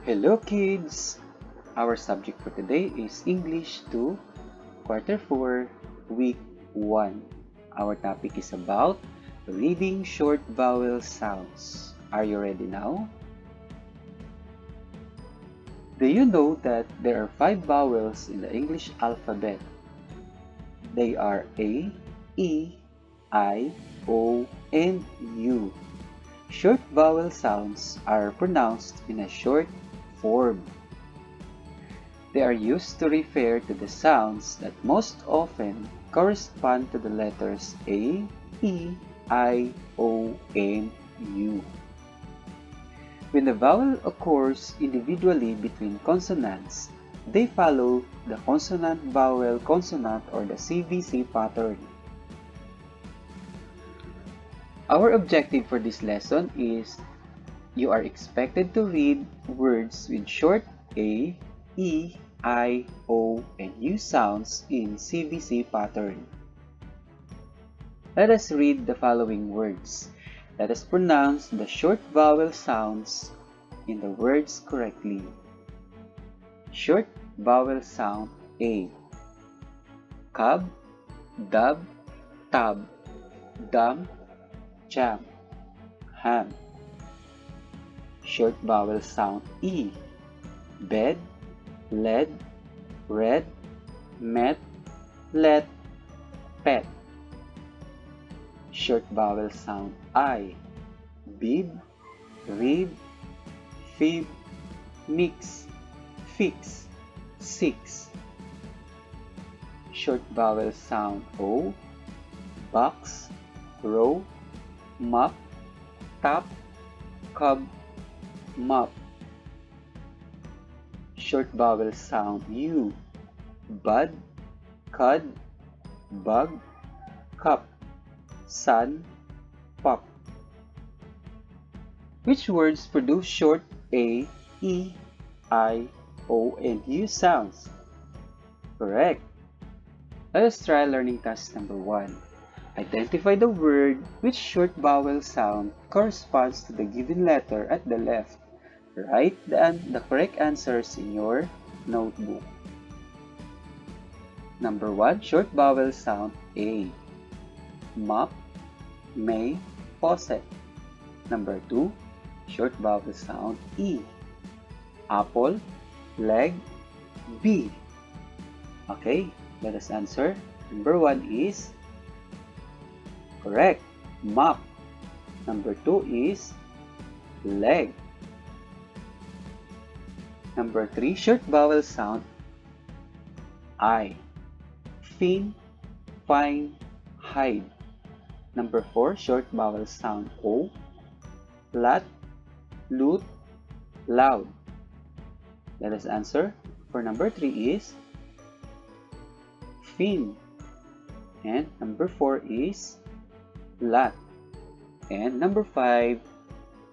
Hello kids! Our subject for today is English 2, Quarter 4, Week 1. Our topic is about reading short vowel sounds. Are you ready now? Do you know that there are 5 vowels in the English alphabet? They are A, E, I, O, and U. Short vowel sounds are pronounced in a short form. They are used to refer to the sounds that most often correspond to the letters A, E, I, O, and U. When the vowel occurs individually between consonants, they follow the consonant-vowel-consonant or the CVC pattern. Our objective for this lesson is you are expected to read words with short A, E, I, O, and U sounds in CVC pattern. Let us read the following words. Let us pronounce the short vowel sounds in the words correctly. Short vowel sound A. Cab, dub, tab, dum, jam, ham. Short vowel sound E. Bed, led, red, met, let, pet. Short vowel sound I. Bib, rib, fib, mix, fix, six. Short vowel sound O. Box, row, mop, top, cub, mop. Short vowel sound U. Bud, cud, bug, cup, sun, pop. Which words produce short A, E, I, O, and U sounds? Correct. Let us try learning task number 1. Identify the word which short vowel sound corresponds to the given letter at the left. Write the correct answers in your notebook. Number 1, short vowel sound A. Mop, may, faucet. Number 2, short vowel sound E. Apple, leg, B. Okay, let us answer. Number 1 is correct, mop. Number 2 is leg. Number 3, short vowel sound I. Fin, fine, hide. Number 4, short vowel sound O. Lat, loot, loud. Let us answer. For number 3 is fin. And number 4 is lat. And number 5,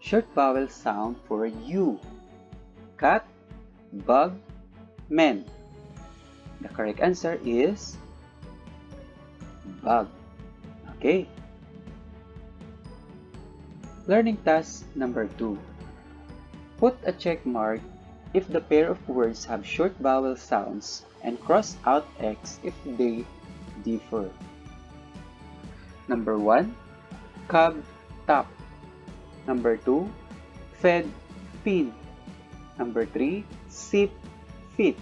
short vowel sound for U. Cat, bug, men. The correct answer is bug. Okay. Learning task number 2. Put a check mark if the pair of words have short vowel sounds and cross out X if they differ. Number 1, cab, top. Number 2, fed, pin. Number 3, sip, fit.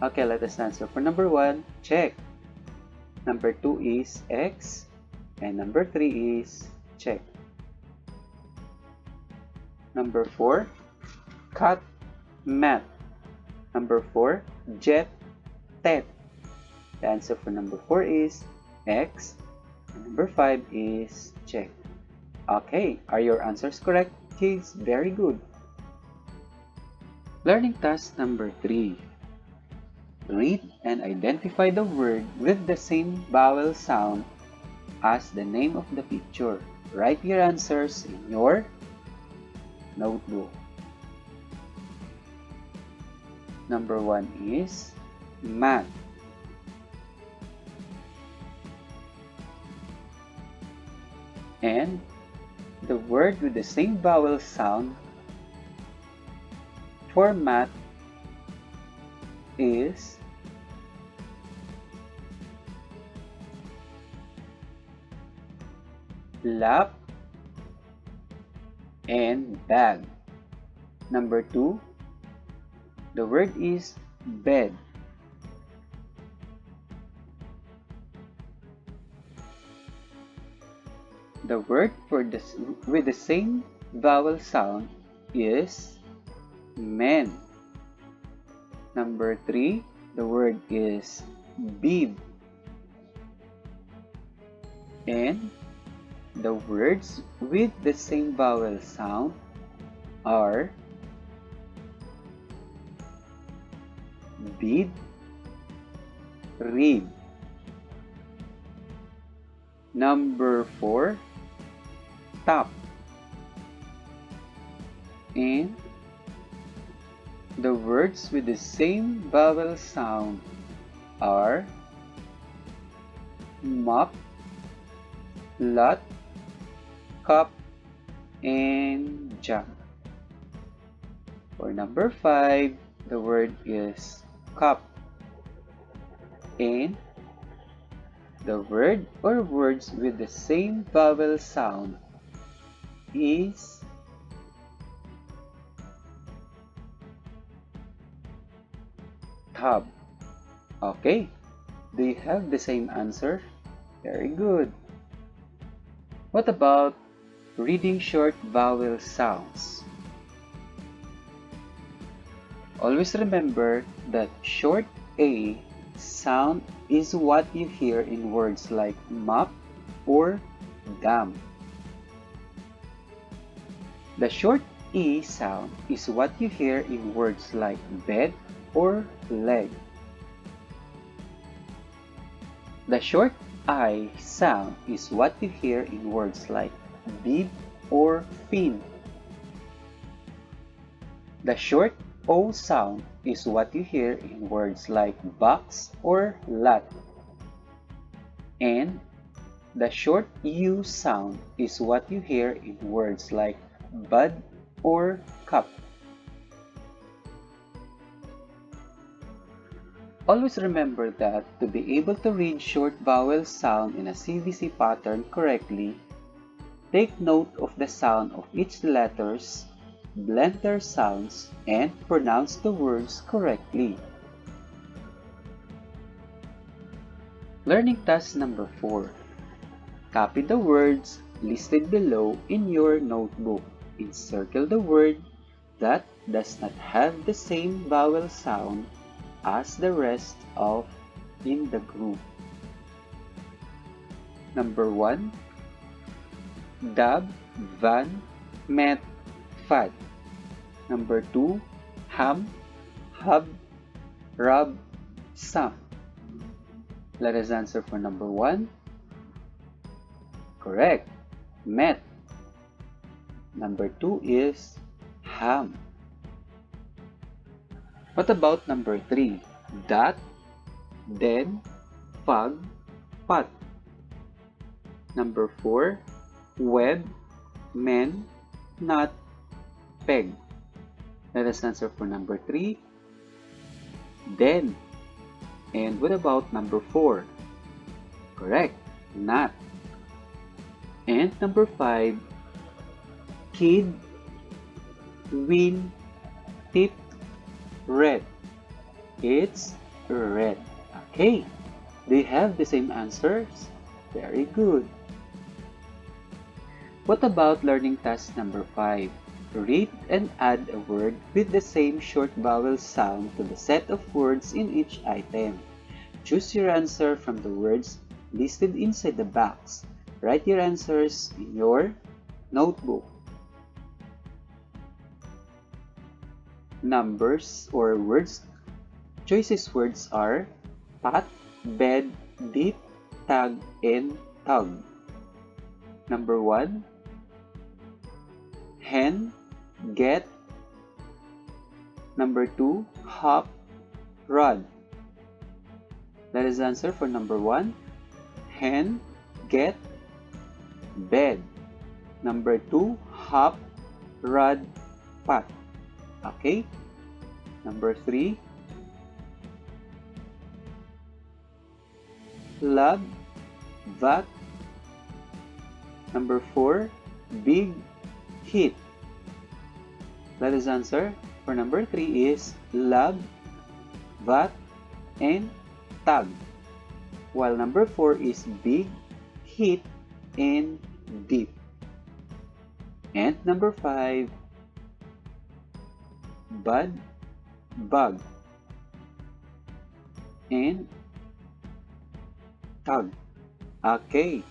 Okay, let us answer. For number 1, check. Number 2 is X. And number 3 is check. Number 4, cut, mat. Number 4, jet, tet. The answer for number 4 is X. And number 5 is check. Okay, are your answers correct, kids? Very good. Learning task number 3. Read and identify the word with the same vowel sound as the name of the picture. Write your answers in your notebook. Number 1 is mat. And the word with the same vowel sound for math is lap and bag. Number 2, the word is bed. The word for this with the same vowel sound is men. Number 3, the word is bead. And the words with the same vowel sound are bead, read. Number 4, top. And the words with the same vowel sound are mop, lot, cup, and jug. For number 5, the word is cup. And the word or words with the same vowel sound is tub. Okay, do you have the same answer? Very good. What about reading short vowel sounds? Always remember that short A sound is what you hear in words like mop or dam. The short E sound is what you hear in words like bed or leg. The short I sound is what you hear in words like bead or fin. The short O sound is what you hear in words like box or lot. And the short U sound is what you hear in words like bud or cup. Always remember that to be able to read short vowel sound in a CVC pattern correctly, take note of the sound of each letters, blend their sounds, and pronounce the words correctly. Learning task number 4. Copy the words listed below in your notebook. Encircle the word that does not have the same vowel sound as the rest of in the group. Number 1, dab, van, met, fad. Number 2, ham, hub, rub, sam. Let us answer for number 1. Correct, met. Number 2 is ham. What about number 3? Dat, den, fag, pat. Number 4, web, men, nut, peg. Let us answer for number 3. Den. And what about number 4? Correct, nut. And number 5, kid, win, tip, red. It's red. Okay. Do you have the same answers? Very good. What about learning task number 5? Read and add a word with the same short vowel sound to the set of words in each item. Choose your answer from the words listed inside the box. Write your answers in your notebook. Numbers or words choices words are pat, bed, dip, tag, and tug. Number 1, hen, get. Number 2, hop, rod. Let us answer for number 1, hen, get, bed. Number 2, hop, rod, pat. Okay, Number 3, lab, vat. Number 4, big, hit. Let us answer. For number 3 is lab, vat, and tag. While number 4 is big, hit, and deep. And number 5, bud, bug, and tug. Okay.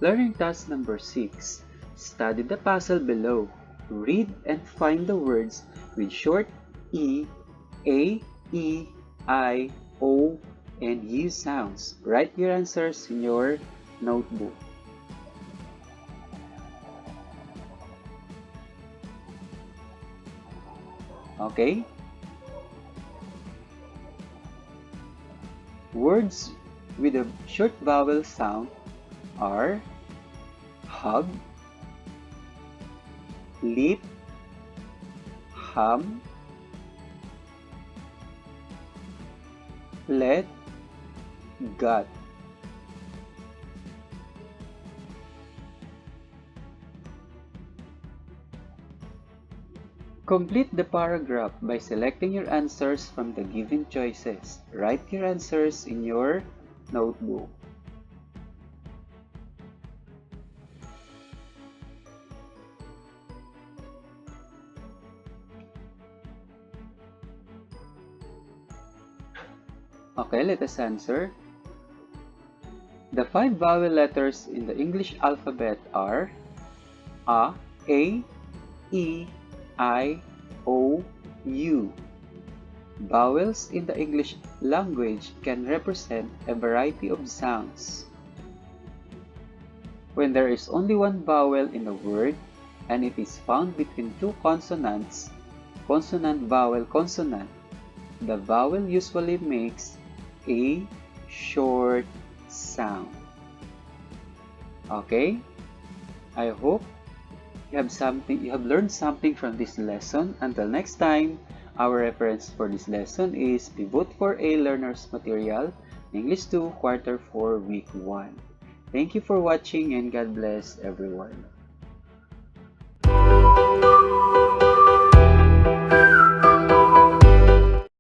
Learning task number 6. Study the puzzle below. Read and find the words with short E, A, E, I, O, and U sounds. Write your answers in your notebook. Okay? Words with a short vowel sound are hug, lip, hum, let, got. Complete the paragraph by selecting your answers from the given choices. Write your answers in your notebook. Okay, let us answer. The 5 vowel letters in the English alphabet are A, E, I, O, U. Vowels in the English language can represent a variety of sounds. When there is only one vowel in a word and it is found between two consonants, consonant, vowel, consonant, the vowel usually makes a short sound. Okay? I hope you have learned something from this lesson. Until next time, our reference for this lesson is Pivot for A Learner's Material, English 2, Quarter 4, Week 1. Thank you for watching and God bless everyone.